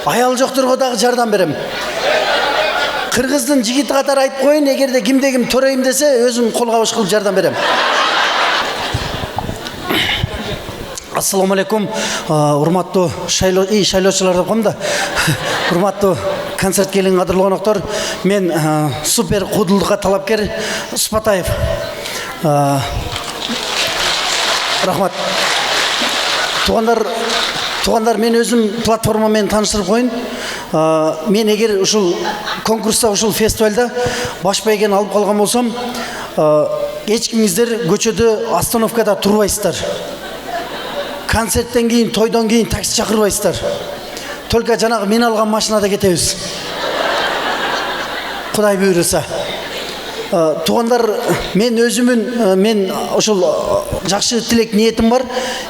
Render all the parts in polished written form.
аял жоқтырға дағы жардам берем. Кыргыздын жигити катары айтып коюн, эгерде кимде ким төрөйм десе, өзүм кол кабыш кылып жардам берем. Ассаламу алейкум, урматтуу шайлоочулар деп коем да. Урматтуу концерт келин кадырлуу коноктор, мен супер куудулдукка талапкер Сыпатаев. Рахмат. Тугандар, мен өзүм платформамен таныштырып коюн. Мен эгер ушул конкурста, ушул фестивалда баш байгени алып калган болсом, эч кимиңиздер көчөдө остановкада турбайсыздар. Концерттен кийин, тойдон кийин такси чакырбайсыздар. Только жанагы мен алган машинада кетебиз. Кудай буйруса. Тугандар, мен өзүмүн, мен ушул жакшы тилек ниетим бар.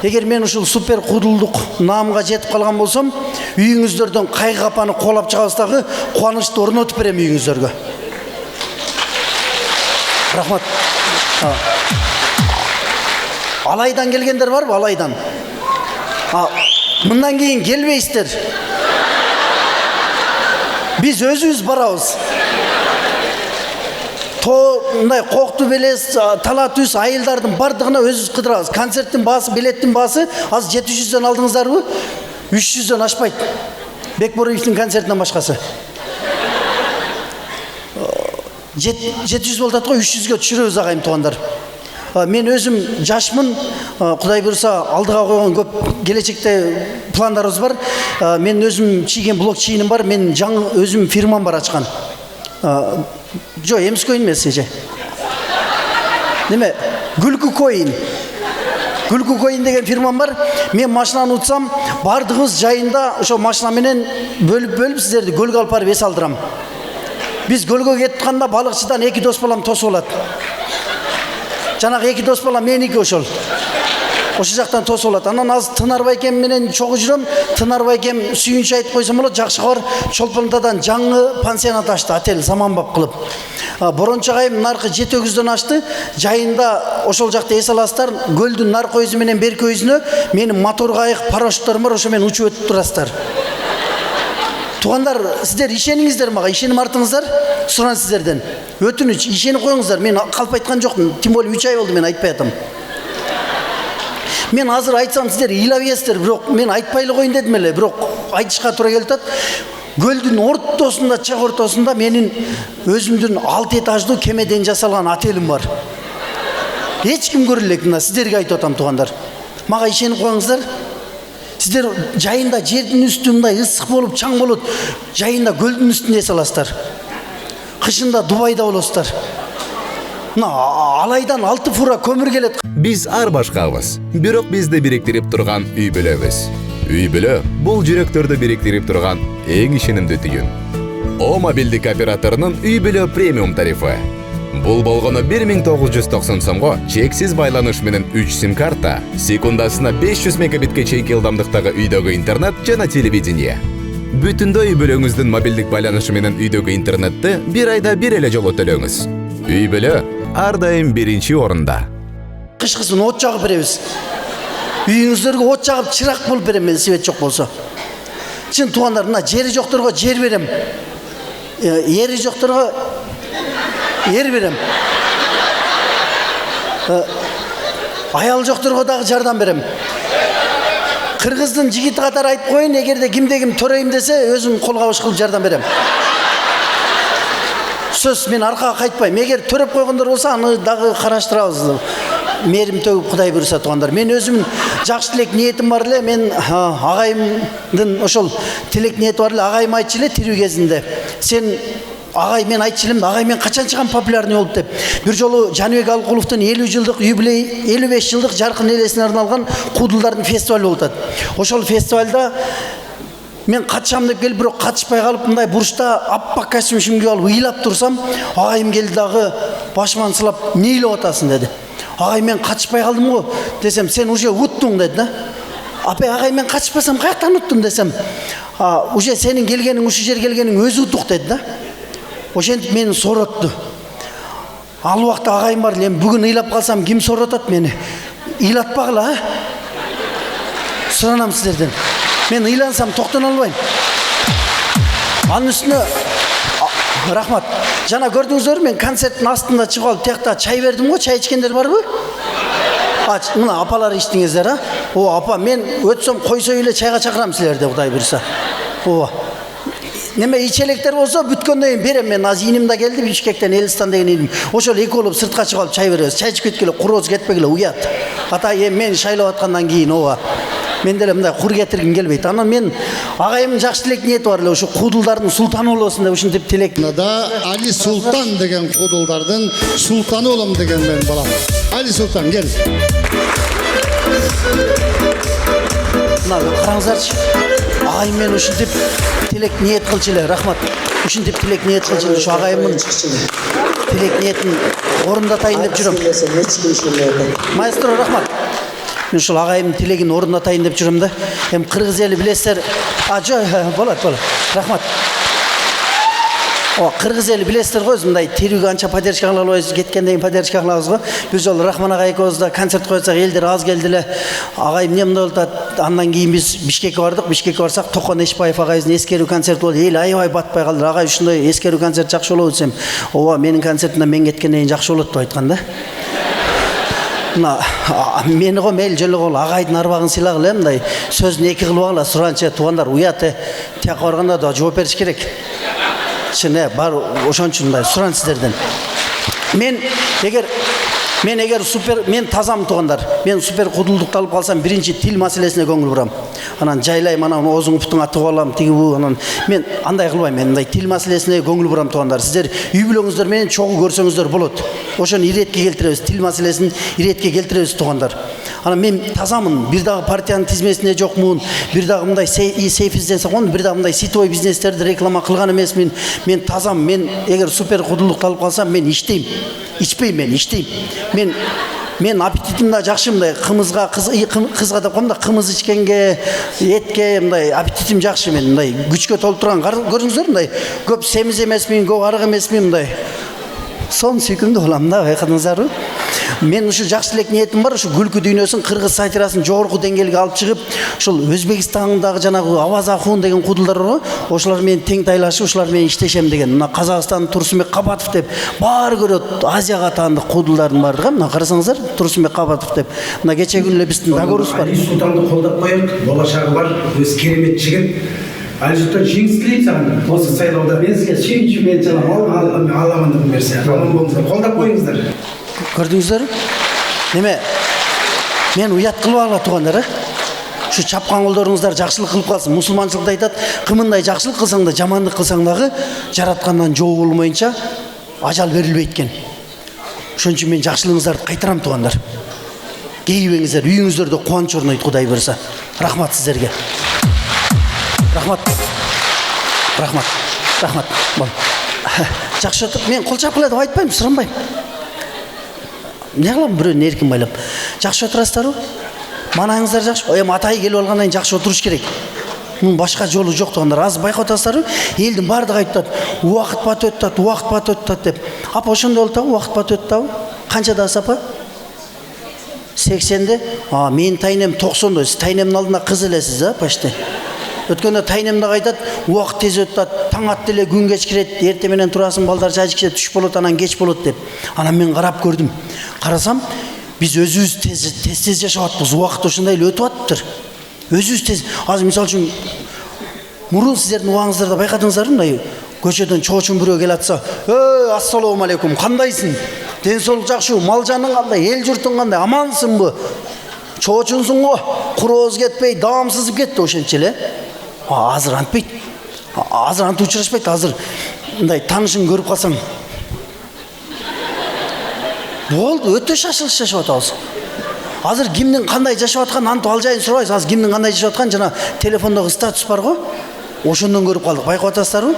Эгер мен ушул супер куудулдук наамга жетип калган болсом, үйүңүздөрдөн кайгы капаны кубалап чыгабыз дагы, кубанычты орнотуп берем үйүңүздөргө. Рахмат. Алайдан келгендер барбы? Алайдан. Мындан кийин келбейсиздер. Биз өзүбүз барабыз. Мындай кокту белес, талатүз айылдардын бардыгына өзүбүз кыдырабыз. Концерттин баасы, билеттин баасы аз 700дөн алдыңыздарбы? 300дөн ашпайт. Бекборовдун концертинен башкасы. 700 болот го, 300гө түшүрөбүз агайым туугандар. Мен өзүм жашмын, Кудай буйруса алдыга койгон көп келечекте пландарыбыз бар. Мен өзүм чийген блокчейним бар, мен жаңы өзүм фирмам бар ачкан. Жо, эмис коин эмес эже. Неме? Күлкү коин. Күлкү коин деген фирмам бар. Мен машинаны утсам, бардыгыбыз жайында ошо машина менен бөлүп сиздерди көлгө алып барып эс алдырам. Биз көлгө кетип атканда балыкчыдан 2 дос балам тосуп алат. Жанагы 2 дос балам меники ошол. Ошол жактан тосуп алат. Анан аз Тынар байкем менен чогуу жүрөм. Тынар байкем сүйүнчү айтып койсом болот, жакшы кабар, Чолпонтадан жаңы пансионат ачты, отель заманбап кылып. Борончу агайым наркы 7 өгүздөн ачты. Жайында ошол жакта эс аласыздар. Көлдүн наркы өзү менен берки өзүнө менин мотор кайык, парашюттарым бар, ошо менен учуп өтүп турасыздар. Тугандар, сиздер ишениңиздер мага, ишенип артыңыздар. Суран сиздерден. Өтүнүч, ишенип коюңуздар. Мен калп айткан жокмун. Тем более 3 ай болду мен айтпай атам. Мен азыр айтсам сиздер ыйлап ийесиздер, бирок мен айтпай эле коюн дедим эле, бирок айтышка туура келип атат. Көлдүн ортосунда, чак ортосунда менин өзүмдүн 6 этаждуу кемеден жасалган отелим бар. Эч ким көрө элек, мына сиздерге айтып атам туугандар. Мага ишенип коюңуздар. Сиздер жайында жердин үстү мындай ысык болуп, чаң болот. Жайында көлдүн үстүндө эс аласыздар. Кышында Дубайда болосуздар. Алайдан 6 фура көмүр келет. Биз ар башкабыз, бирок бизди бириктирип турган үй бүлөбүз. Үй бүлө бул жүрөктөрдү бириктирип турган эң ишенимдүү түйүн. О мобилдик операторунун үй бүлө премиум тарифи. Бул болгону 1990 сомго чексиз байланыш менен 3 сим карта, секундасына 500 мегабитке чейинки ылдамдыктагы үйдөгү интернет жана телевидение. Бүтүндөй үй бүлөңүздүн мобилдик байланышы менен үйдөгү интернетти 1 айда 1 эле жолу төлөңүз. Үй бүлө ар дайым биринчи орунда. Кышкысын от жагып беребиз. Үйүңүздөргө от жагып чырак болуп берем мен, свет жок болсо. Чын туугандар, мына жери жокторго жер берем. Ери жокторго ер берем. Аял жокторго дагы жардам берем. Кыргыздын жигити катары айтып коюн, эгерде кимде ким төрөйм десе, өзүм кол кабыш кылып жардам берем. Сөз, мен аркага кайтпайм. Эгер төрөп койгондор болсо, аны дагы караштырабыз. Мерим төгүп Кудай буйруса туугандар. Мен өзүм жакшы тилек ниетим бар эле. Мен агайымдын ошол тилек ниети бар эле. Агайым айтчу эле тирүү кезинде. Сен агай, мен айтчу элем, агай мен качан чыгам популярный болуп деп. Бир жолу Жаныбек Алкуловдун 50 жылдык юбилей, 55 жылдык жаркын элесине арналган куудулдардын фестивали болуп атат. Ошол фестивалда мен катышам деп келип, бирок катышпай калып, мындай бурчта аппак костюм кийип алып ыйлап турсам, агайым келди дагы башыман сылап, "Не ыйлап атасың?" деди. "Агай, мен катышпай калдым го" десем, "Сен уже уттуң" деди да. "Апа, агай, мен катышпасам каяктан уттум" десем, "Уже сенин келгениң, ушу жер келгениң өзү утук" деди да. Ошентип мени соротду. Ал убакта агайым бар эле, бүгүн ыйлап калсам ким соротот мени? Ыйлатпагыла, а? Суранам сиздерден. Мен ыйлансам токтоно албайм. Анын үстүнө рахмат. Жана көрдүңүздөр, мен концерттин астында чыгып алып тиякта чай бердим го, чай ичкендер барбы? Мына апалар иштиңиздер, а? О, апа, мен өтсөм койсой эле чайга чакырам силерди, Кудай буйруса. О. Неме ичелектер болсо бүткөндөн кийин берем. Мен азыр иним да келди, Бишкектен, Элистан деген иним. Ошол эки болуп сыртка чыгып алып чай беребиз. Чай ичип кеткеле, курооз кетпегиле, уят. Ата мен шайлап аткандан кийин ооба. Мен деле мындай кур кетиргим келбейт. Анан мен агайымдын жакшы тилек ниети бар эле, ушу кудулдардын султаны болосун деп ушинтип тилек. Да Али Султан деген кудулдардын султаны болом деген мен балам. Али Султан кел. Мына караңыздарчы. Агайым мен ушинтип тилек ниет кылчу эле, рахмат. Ушинтип тилек ниет кылчу эле, ушу агайымдын тилек ниетин орундатайын деп жүрөм. Маэстро, рахмат. Мен ушул агайымдын тилегин орундатайын деп жүрөм да. Эми кыргыз эли билесиздер. Жок, болот. Рахмат. О, кыргыз эли билесиздер го, мындай тирүүгө анча поддержка кыла албайбыз, кеткенден кийин поддержка кылабыз го. Бир жолу Рахман агай экөөбүз концерт койсок, элдер аз келди эле. Агайым эмне болуп атат? Андан кийин биз Бишкекке бардык. Бишкекке барсак, Токон Эшбаев агайыбыздын эскерүү концерти болду. Эл аябай батпай калды. Агай ушундай эскерүү концерт жакшы болобу десем, ооба, менин концертимден мен кеткенден кийин жакшы болот деп айткан да. Мына мени го мейл жологол агайдын арбагын сыйлагыла, мындай сөзүн эки кылып алгыла, суранчы туугандар уят, тияка барганда да жооп бериш керек. Чыне бар ошон үчүн мындай суран сиздерден. Мен эгер мен тазам туугандар. Мен супер кудулдукту алып калсам, биринчи тил маселесине көңүл бурам. Анан жайлайм, анан озуң уптуңа тыгып алам, тиги бу, анан мен андай кылбайм. Мен мындай тил маселесине көңүл бурам туугандар. Сиздер үй бүлөңүздөр менен чогуу көрсөңүздөр болот. Ошону иретке келтиребиз, тил маселесин иретке келтиребиз туугандар. Анан мен тазамын, бир дагы партиянын тизмесинде жокмун, бир дагы мындай сейф изденсекмун, бир дагы мындай сетевой бизнестерди реклама кылган эмесмин. Мен тазам. Мен эгер супер кудулдукту алып калсам, мен иштейм. Ичпейм, мен иштейм. Мен аппетитим да жакшы, мындай кызга деп коем да, кымыз ичкенге, этке мындай аппетитим жакшы. Мен мындай күчкө толуп турган, көрүңүздөр, мындай көп семиз эмесмин, көп арык эмесмин, мындай сон сүйкүмдүү болам да, байкадыңыздарбы? Мен ушу жакшы элек ниетим бар, ушу күлкү дүйнөсүн, кыргыз сатирасын жогорку деңгээлге алып чыгып, ушул Өзбекстандагы жанагы Аваз Ахун деген кудулдар бар го, ошолар менен тең тайлашып, ушулар менен иштешем деген. Мына Казакстан Турсунбек Кабатов деп баары көрөт, Азияга таандык кудулдардын баардыгы. Мына карасаңыздар, Турсунбек Кабатов деп. Мына кече күнү эле биздин договорубуз бар. Али Султанды колдоп коелук, болашагы бар, өз керемет жигит. Али Султан жеңиз тилейм сага. Осы сайлауда мен сизге сүйүнчү мен жалам аламын деп берсе. Аман болуңуздар, колдоп коюңуздар. Көрдүңүздөр? Неме? Мен уят кылып алгыла туугандар, Ушу чапкан колдоруңуздар жакшылык кылып калсын. Мусулманчылыкта айтат, кымындай жакшылык кылсаң да, жамандык кылсаң дагы жараткандан жоо болмоюнча ажал берилбейт экен. Ошон үчүн мен жакшылыгыңыздарды кайтарам туугандар. Кейбеңиздер үйүңүздөрдө кубанч орнойт, Кудай буйруса. Рахмат сиздерге. Рахмат. Бол. Жакшы отуруп, мен кол чапкыла деп айтпайм, суранбайм. Не кылам бирөөнү эркин байлап. Жакшы отурасыздарбы? Манаңыздар жакшы. Эми атай келип алгандан кийин жакшы отуруш керек. Мунун башка жолу жок туугандар. Азыр байкап атасыздарбы? Элдин баардыгы айтат, убакыт бат өтүп атат деп. Апа ошондой болуп атабы? Убакыт бат өтүп атабы? Канчадасыз апа? 80-де? Менин тайнем 90-да. Сиз тайнемдин алдында кыз элесиз, почти. Өткөндө тайнемде айтат, убакыт тез өтүп, таң атты эле күн кечкирет, эртең менен турасың, балдар жайчыкса түш болот, анан кеч болот деп. Анан мен карап көрдүм. Карасам, биз өзүбүз тез жашап атпыз, убакыт ошондой эле өтүп атыптыр. Өзүбүз тез. Азыр мисалы үчүн мурун сиздердин убагыңыздарда байкадыңыздарбы, мындай көчөдөн чоочун бирөө келип атса, ассалому алейкум, кандайсың? Ден соолук жакшыбы? Мал жаның кандай? Эл журтуң кандай? Амансыңбы? Чоочунсуң го? Курооз кетпей, даам сызып кетти ошентче эле. Азыр антпайт. Азыр антып учурашпайт. Азыр мындай таанышын көрүп калсаң, болду, өтө шашылыш жашап атабыз. Азыр кимдин кандай жашап атканын антып ал жайын сурабайбыз. Азыр кимдин кандай жашап атканын жана телефондогу статус бар го, ошондон көрүп калдык. Байкап атасыздарбы?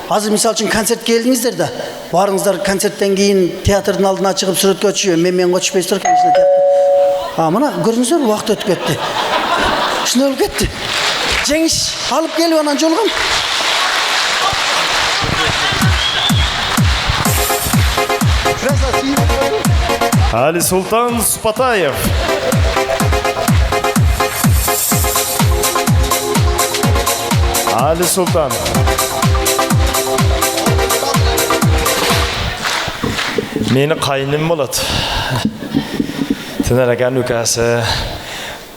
Азыр мисалы үчүн концертке келдиңиздер да, баарыңыздар концерттен кийин театрдын алдына чыгып сүрөткө түшүп, мен көчүшпөйсүздөр экен. Мына көрдүңүздөр, убакыт өтүп кетти. Ушундай болуп кетти. Жеңиш алып келип анан жолгом. Али Султан Спатаев. Али Султан. Meni qaynim bo'ladi. Tinaragan ukasi